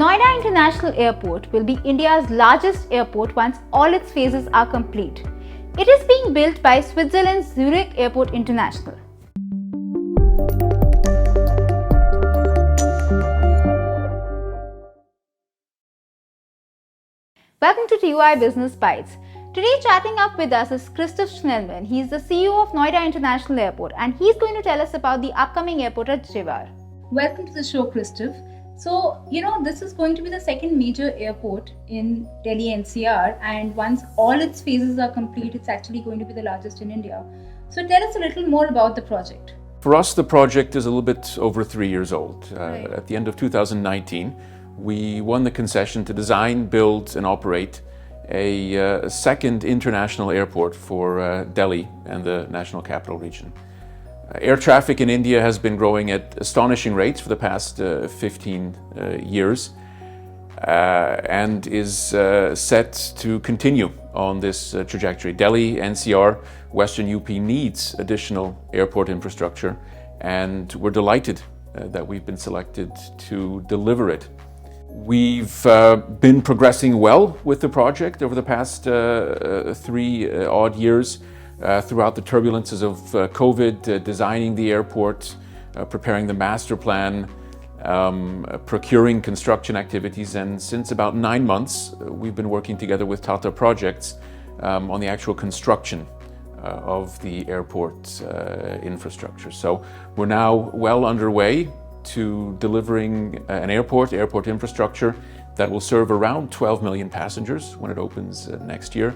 Noida International Airport will be India's largest airport once all its phases are complete. It is being built by Switzerland's Zurich Airport International. Welcome to TOI Business Bytes. Today chatting up with us is Christoph Schnellmann. He is the CEO of Noida International Airport and he's going to tell us about the upcoming airport at Jewar. Welcome to the show, Christoph. So, this is going to be the second major airport in Delhi NCR, and once all its phases are complete, it's actually going to be the largest in India. So tell us a little more about the project. For us, the project is a little bit over 3 years old. Right. At the end of 2019, we won the concession to design, build and operate a second international airport for Delhi and the National Capital Region. Air traffic in India has been growing at astonishing rates for the past 15 years and is set to continue on this trajectory. Delhi, NCR, Western UP needs additional airport infrastructure, and we're delighted that we've been selected to deliver it. We've been progressing well with the project over the past 3 odd years. Throughout the turbulences of COVID, designing the airport, preparing the master plan, procuring construction activities, and since about 9 months, we've been working together with Tata Projects on the actual construction of the airport infrastructure. So we're now well underway to delivering an airport infrastructure that will serve around 12 million passengers when it opens next year.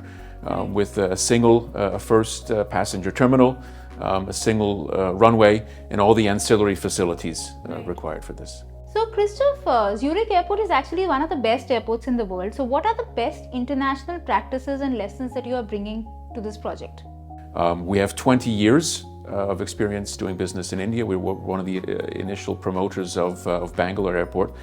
With a single first passenger terminal, a single runway, and all the ancillary facilities required for this. So Christoph, Zurich Airport is actually one of the best airports in the world. So what are the best international practices and lessons that you are bringing to this project? We have 20 years of experience doing business in India. We were one of the initial promoters of Bangalore Airport.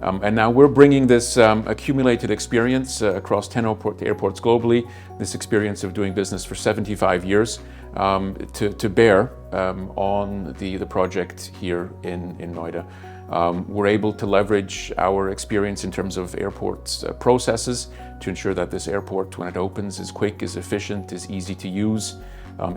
And now we're bringing this accumulated experience across 10 airports globally, this experience of doing business for 75 years to bear on the project here in Noida. We're able to leverage our experience in terms of airport processes to ensure that this airport, when it opens, is quick, is efficient, is easy to use,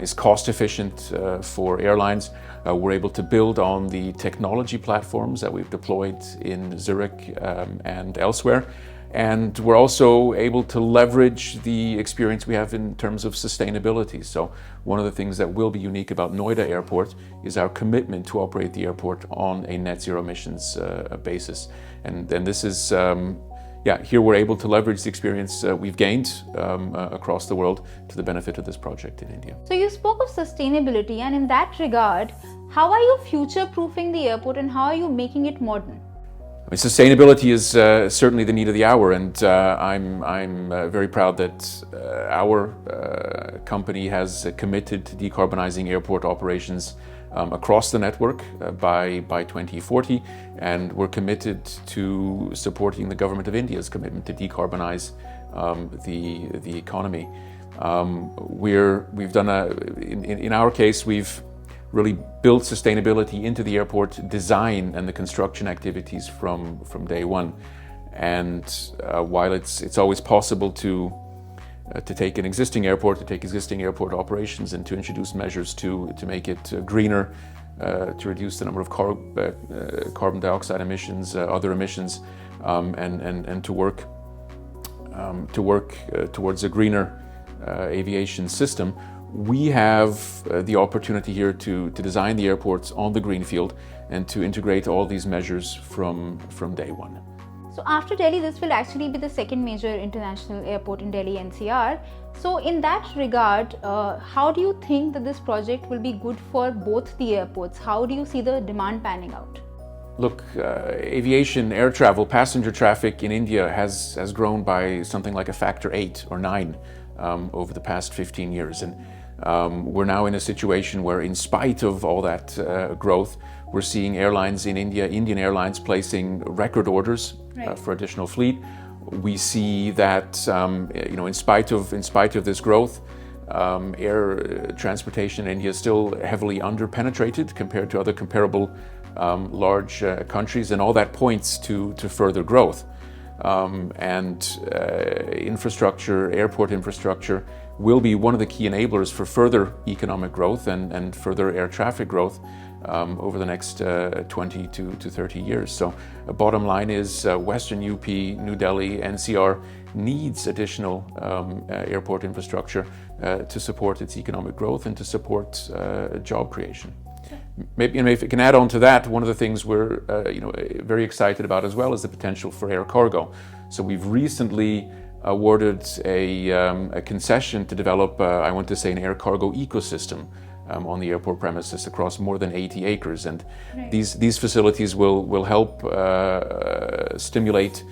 is cost efficient for airlines. We're able to build on the technology platforms that we've deployed in Zurich and elsewhere. And we're also able to leverage the experience we have in terms of sustainability. So one of the things that will be unique about Noida Airport is our commitment to operate the airport on a net zero emissions basis. And this is here we're able to leverage the experience we've gained across the world to the benefit of this project in India. So you spoke of sustainability, and in that regard, how are you future-proofing the airport and how are you making it modern? I mean, sustainability is certainly the need of the hour, and I'm very proud that our company has committed to decarbonizing airport operations across the network by 2040, and we're committed to supporting the government of India's commitment to decarbonize the economy. We've done in our case, we've really built sustainability into the airport design and the construction activities from day one. And while it's always possible to take an existing airport, to take existing airport operations and to introduce measures to make it greener, to reduce the number of carbon dioxide emissions, other emissions, and to work towards a greener aviation system. We have the opportunity here to design the airports on the greenfield and to integrate all these measures from day one. So after Delhi, this will actually be the second major international airport in Delhi NCR. So in that regard, how do you think that this project will be good for both the airports? How do you see the demand panning out? Look, aviation, air travel, passenger traffic in India has grown by something like a factor 8 or 9 over the past 15 years. And we're now in a situation where, in spite of all that growth, we're seeing airlines in India, Indian airlines, placing record orders for additional fleet. We see that in spite of this growth, Air transportation in India is still heavily underpenetrated compared to other comparable large countries, and all that points to further growth. Infrastructure, airport infrastructure, will be one of the key enablers for further economic growth and further air traffic growth over the next 20 to 30 years. So bottom line is Western UP, New Delhi, NCR needs additional airport infrastructure to support its economic growth and to support job creation. Maybe, if it can add on to that, one of the things we're very excited about as well is the potential for air cargo. So we've recently awarded a concession to develop, I want to say, an air cargo ecosystem on the airport premises across more than 80 acres. And these facilities will help stimulate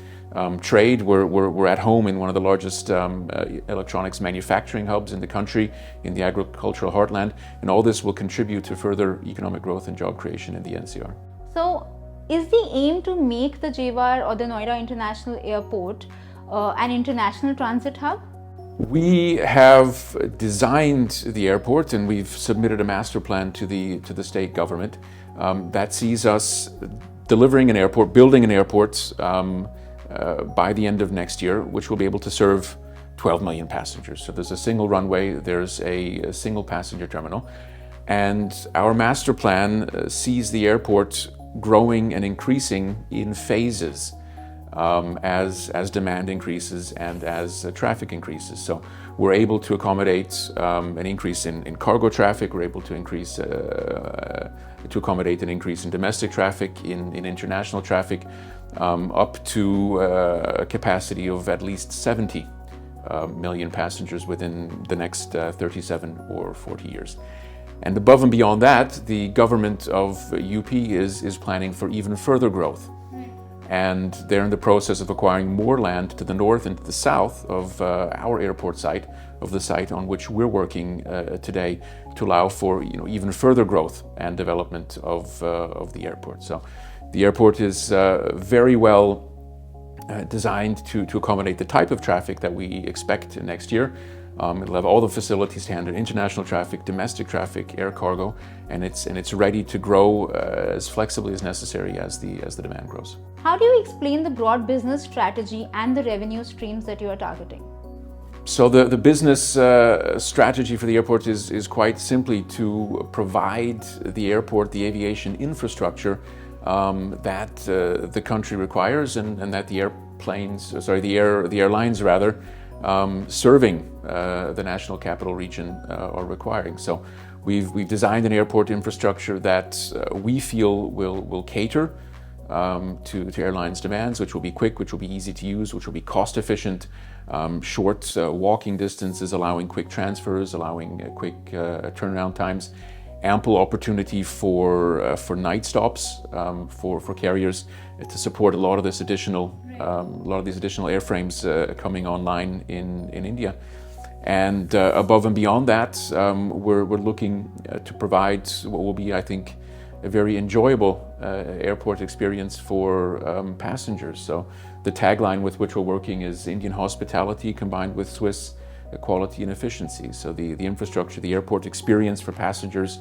trade. We're at home in one of the largest electronics manufacturing hubs in the country, in the agricultural heartland, and all this will contribute to further economic growth and job creation in the NCR. So, is the aim to make the Jewar or the Noida International Airport an international transit hub? We have designed the airport and we've submitted a master plan to the state government that sees us delivering an airport, building an airport by the end of next year, which will be able to serve 12 million passengers. So there's a single runway, there's a single passenger terminal, and our master plan sees the airport growing and increasing in phases as demand increases and as traffic increases. So we're able to accommodate an increase in cargo traffic, we're able to accommodate an increase in domestic traffic, in international traffic, up to a capacity of at least 70 million passengers within the next 37 or 40 years. And above and beyond that, the government of UP is planning for even further growth. And they're in the process of acquiring more land to the north and to the south of our airport site, of the site on which we're working today, to allow for even further growth and development of the airport. So the airport is very well designed to accommodate the type of traffic that we expect next year. It'll have all the facilities to handle international traffic, domestic traffic, air cargo, and it's ready to grow as flexibly as necessary as the demand grows. How do you explain the broad business strategy and the revenue streams that you are targeting? So the business strategy for the airport is quite simply to provide the airport the aviation infrastructure that the country requires and that the airlines rather, serving the national capital region are requiring. So we've designed an airport infrastructure that we feel will cater to airlines' demands, which will be quick, which will be easy to use, which will be cost efficient, short walking distances, allowing quick transfers, allowing quick turnaround times, ample opportunity for night stops for carriers to support a lot of these additional airframes coming online in India. And above and beyond that, we're looking to provide what will be, I think, a very enjoyable airport experience for passengers. So the tagline with which we're working is Indian hospitality combined with Swiss quality and efficiency. So the infrastructure, the airport experience for passengers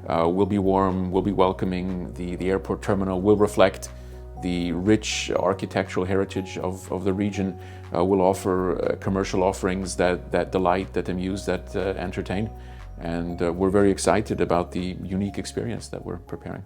will be warm, will be welcoming. The airport terminal will reflect the rich architectural heritage of the region, will offer commercial offerings that delight, that amuse, that entertain. And we're very excited about the unique experience that we're preparing.